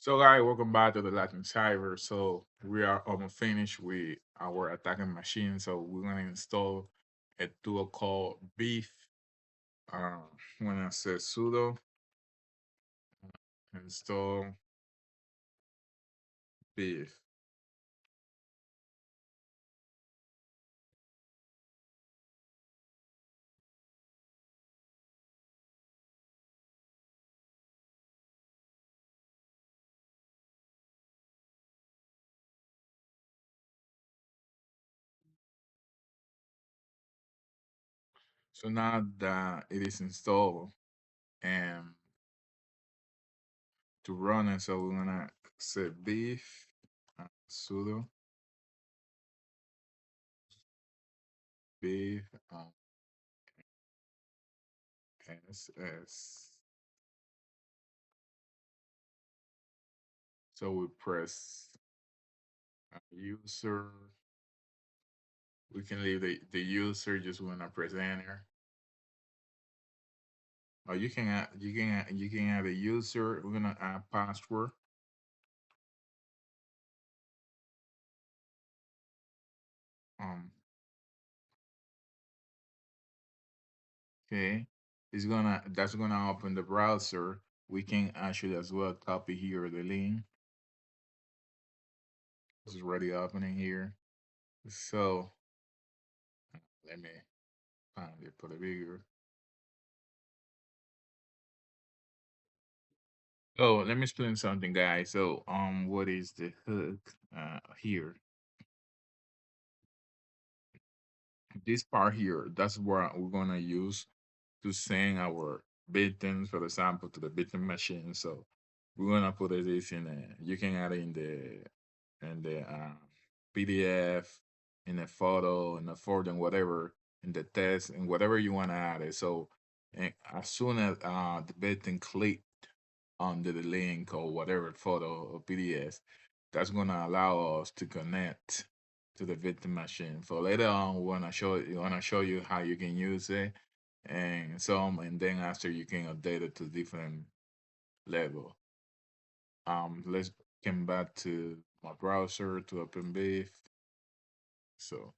So guys, welcome back to the Latin Cyber. So we are almost finished with our attacking machine. So we're gonna install a tool called BeEF. Uh, when I say sudo install BeEF. So now that it is installed and to run it, so we're gonna say BeEF sudo BeEF ss. So we press user. We can leave the user just when I press enter. Or you can add a user. We're gonna add password. Um okay. That's gonna open the browser. We can actually as well copy here the link. This is already opening here. So let me find it, put it bigger. Oh, let me explain something, guys. So what is the hook here? This part here, that's what we're gonna use to send our victims, for example, to the victim machine. So we're gonna put this in a, you can add it in the PDF, in a photo, in a folder, and whatever, in the text, and whatever you want to add it. So and as soon as the victim clicked under the link or whatever photo or PDF, that's gonna allow us to connect to the victim machine. For later on, we wanna show you how you can use it and then after you can update it to different level. Let's come back to my browser to open BeEF. So,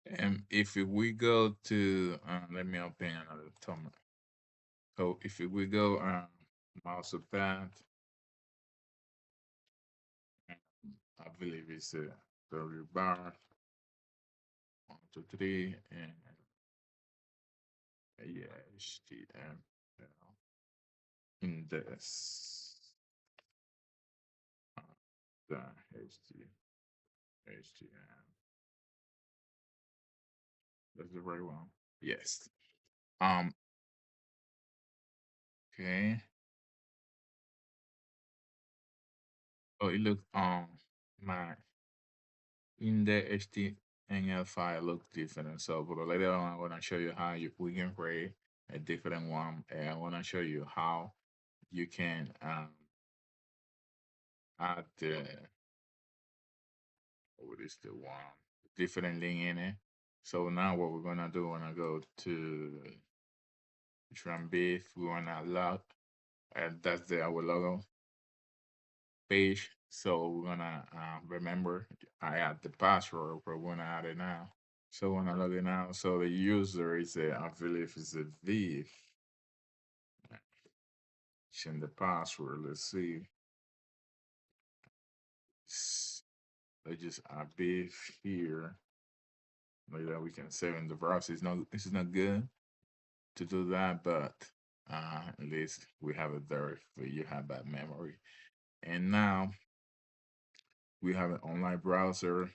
and if we go to, let me open another tab. So if we go mouse pad, I believe it's the bar 1, 2, 3, and yeah, HTML in this the HTML. That's the right one. Yes. Um. Okay. Oh, it look my in the HTML file look different. So, but later on, I want to show you how we can create a different one, and I want to show you how you can add the what is the one different link in it. So now what we're gonna do when I go to Tram Beef, we wanna log, and that's our logo page. So we're gonna remember I add the password, but we're gonna add it now. So when I log in now, so the user is I believe is a V. In the password. Let's see. Let's just add beef here. Like that we can save in the browser. This is not good to do that, but at least we have it there if you have that memory. And now we have an online browser.